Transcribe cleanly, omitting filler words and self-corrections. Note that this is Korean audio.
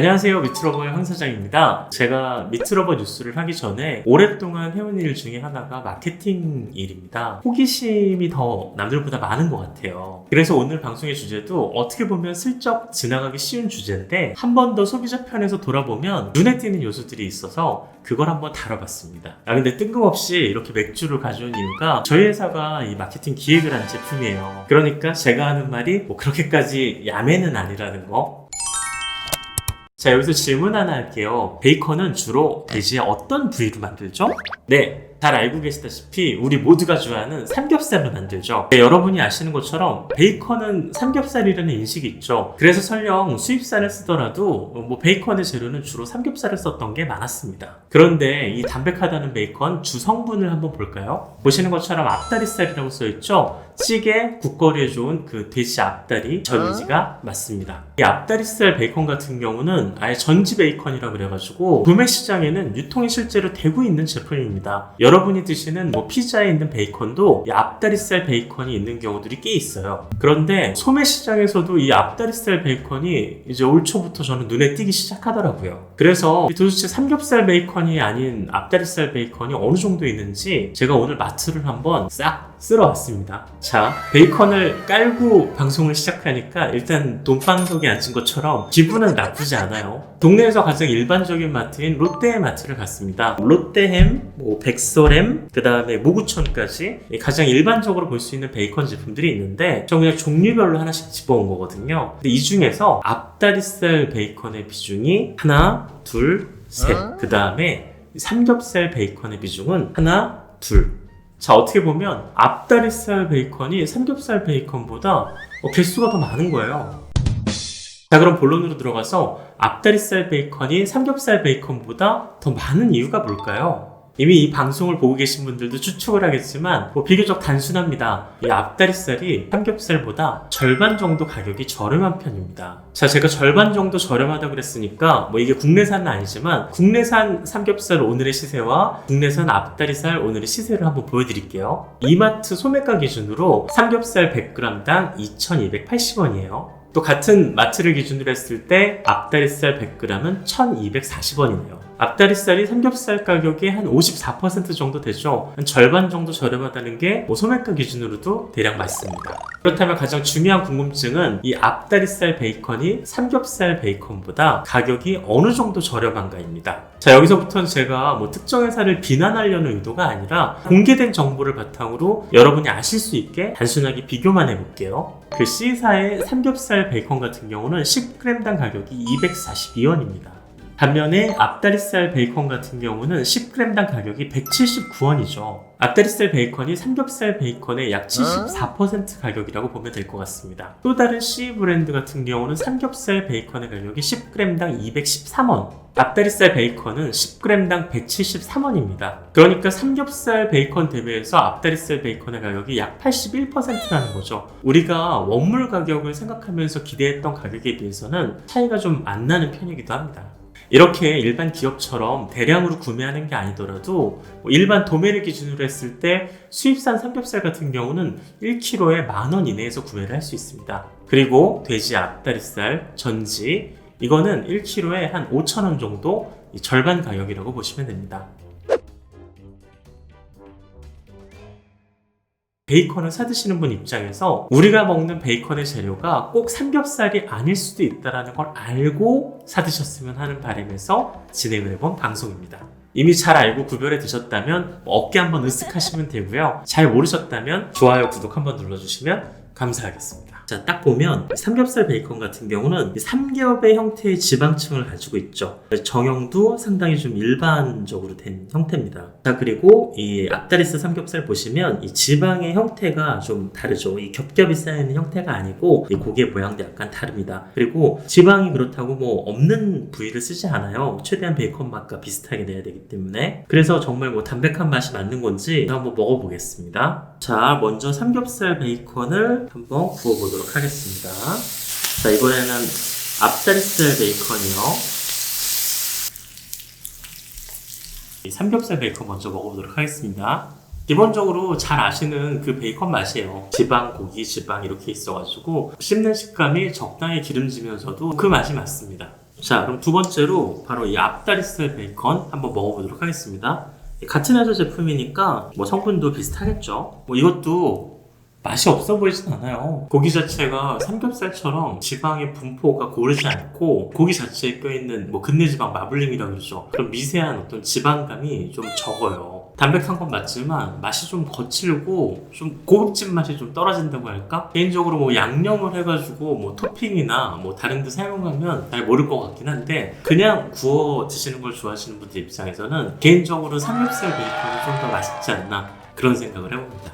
안녕하세요. 미트러버의 황 사장입니다. 제가 미트러버 뉴스를 하기 전에 오랫동안 해온 일 중에 하나가 마케팅 일입니다. 호기심이 더 남들보다 많은 것 같아요. 그래서 오늘 방송의 주제도 어떻게 보면 슬쩍 지나가기 쉬운 주제인데 한 번 더 소비자 편에서 돌아보면 눈에 띄는 요소들이 있어서 그걸 한번 다뤄봤습니다. 근데 뜬금없이 이렇게 맥주를 가져온 이유가 저희 회사가 이 마케팅 기획을 한 제품이에요. 그러니까 제가 하는 말이 뭐 그렇게까지 야매는 아니라는 거. 자, 여기서 질문 하나 할게요. 베이컨은 주로 돼지의 어떤 부위로 만들죠? 네, 잘 알고 계시다시피 우리 모두가 좋아하는 삼겹살로 만들죠. 네, 여러분이 아시는 것처럼 베이컨은 삼겹살이라는 인식이 있죠. 그래서 설령 수입산을 쓰더라도 베이컨의 재료는 주로 삼겹살을 썼던 게 많았습니다. 그런데 이 담백하다는 베이컨 주 성분을 한번 볼까요? 보시는 것처럼 앞다리살이라고 써있죠. 찌개, 국거리에 좋은 그 돼지 앞다리, 전지가 맞습니다. 이 앞다리살 베이컨 같은 경우는 아예 전지 베이컨이라고 그래가지고 구매 시장에는 유통이 실제로 되고 있는 제품입니다. 여러분이 드시는 피자에 있는 베이컨도 이 앞다리살 베이컨이 있는 경우들이 꽤 있어요. 그런데 소매 시장에서도 이 앞다리살 베이컨이 이제 올 초부터 저는 눈에 띄기 시작하더라고요. 그래서 도대체 삼겹살 베이컨이 아닌 앞다리살 베이컨이 어느 정도 있는지 제가 오늘 마트를 한번 싹 쓸어왔습니다. 자, 베이컨을 깔고 방송을 시작하니까 일단 돈방석에 앉은 것처럼 기분은 나쁘지 않아요. 동네에서 가장 일반적인 마트인 롯데 마트를 갔습니다. 롯데햄, 백설햄, 그 다음에 모구천까지 가장 일반적으로 볼 수 있는 베이컨 제품들이 있는데 전 그냥 종류별로 하나씩 집어온 거거든요. 근데 이 중에서 앞다리살 베이컨의 비중이 하나, 둘, 셋. 그 다음에 삼겹살 베이컨의 비중은 하나, 둘. 자, 어떻게 보면 앞다리살 베이컨이 삼겹살 베이컨보다 개수가 더 많은 거예요. 자, 그럼 본론으로 들어가서 앞다리살 베이컨이 삼겹살 베이컨보다 더 많은 이유가 뭘까요? 이미 이 방송을 보고 계신 분들도 추측을 하겠지만 비교적 단순합니다. 이 앞다리살이 삼겹살보다 절반 정도 가격이 저렴한 편입니다. 자, 제가 절반 정도 저렴하다고 그랬으니까 이게 국내산은 아니지만 국내산 삼겹살 오늘의 시세와 국내산 앞다리살 오늘의 시세를 한번 보여드릴게요. 이마트 소매가 기준으로 삼겹살 100g당 2,280원이에요. 또 같은 마트를 기준으로 했을 때 앞다리살 100g은 1,240원이네요. 앞다리살이 삼겹살 가격의 한 54% 정도 되죠. 한 절반 정도 저렴하다는 게 소매가 기준으로도 대략 맞습니다. 그렇다면 가장 중요한 궁금증은 이 앞다리살 베이컨이 삼겹살 베이컨보다 가격이 어느 정도 저렴한가입니다. 자, 여기서부터는 제가 특정 회사를 비난하려는 의도가 아니라 공개된 정보를 바탕으로 여러분이 아실 수 있게 단순하게 비교만 해볼게요. 그 C사의 삼겹살 베이컨 같은 경우는 10g당 가격이 242원입니다. 반면에 앞다리살 베이컨 같은 경우는 10g당 가격이 179원이죠. 앞다리살 베이컨이 삼겹살 베이컨의 약 74% 가격이라고 보면 될 것 같습니다. 또 다른 C 브랜드 같은 경우는 삼겹살 베이컨의 가격이 10g당 213원. 앞다리살 베이컨은 10g당 173원입니다. 그러니까 삼겹살 베이컨 대비해서 앞다리살 베이컨의 가격이 약 81%라는 거죠. 우리가 원물 가격을 생각하면서 기대했던 가격에 비해서는 차이가 좀 안 나는 편이기도 합니다. 이렇게 일반 기업처럼 대량으로 구매하는 게 아니더라도 일반 도매를 기준으로 했을 때 수입산 삼겹살 같은 경우는 1kg에 10,000원 이내에서 구매를 할 수 있습니다. 그리고 돼지 앞다리살, 전지 이거는 1kg에 한 5,000원 정도 절반 가격이라고 보시면 됩니다. 베이컨을 사드시는 분 입장에서 우리가 먹는 베이컨의 재료가 꼭 삼겹살이 아닐 수도 있다는 걸 알고 사드셨으면 하는 바람에서 진행을 해본 방송입니다. 이미 잘 알고 구별해 드셨다면 어깨 한번 으쓱하시면 되고요. 잘 모르셨다면 좋아요, 구독 한번 눌러주시면 감사하겠습니다. 자, 딱 보면 삼겹살 베이컨 같은 경우는 삼겹의 형태의 지방층을 가지고 있죠. 정형도 상당히 좀 일반적으로 된 형태입니다. 자, 그리고 이 앞다리살 삼겹살 보시면 이 지방의 형태가 좀 다르죠. 이 겹겹이 쌓이는 형태가 아니고 이 고개 모양도 약간 다릅니다. 그리고 지방이 그렇다고 없는 부위를 쓰지 않아요. 최대한 베이컨 맛과 비슷하게 내야 되기 때문에. 그래서 정말 담백한 맛이 맞는 건지 한번 먹어보겠습니다. 자, 먼저 삼겹살 베이컨을 한번 구워보도록 하겠습니다. 자, 이번에는 앞다리살 베이컨이요. 이 삼겹살 베이컨 먼저 먹어보도록 하겠습니다. 기본적으로 잘 아시는 그 베이컨 맛이에요. 지방, 고기, 지방 이렇게 있어가지고 씹는 식감이 적당히 기름지면서도 그 맛이 맞습니다. 자, 그럼 두 번째로 바로 이 앞다리살 베이컨 한번 먹어보도록 하겠습니다. 같은 회사 제품이니까 뭐 성분도 비슷하겠죠. 뭐 이것도 맛이 없어 보이진 않아요. 고기 자체가 삼겹살처럼 지방의 분포가 고르지 않고 고기 자체에 껴있는 뭐 근내지방 마블링이라고 그러죠. 그런 미세한 어떤 지방감이 좀 적어요. 담백한 건 맞지만 맛이 좀 거칠고 좀 고급진 맛이 좀 떨어진다고 할까? 개인적으로 뭐 양념을 해가지고 뭐 토핑이나 뭐 다른 데 사용하면 잘 모를 것 같긴 한데 그냥 구워 드시는 걸 좋아하시는 분들 입장에서는 개인적으로 삼겹살 베이컨이 좀 더 맛있지 않나 그런 생각을 해봅니다.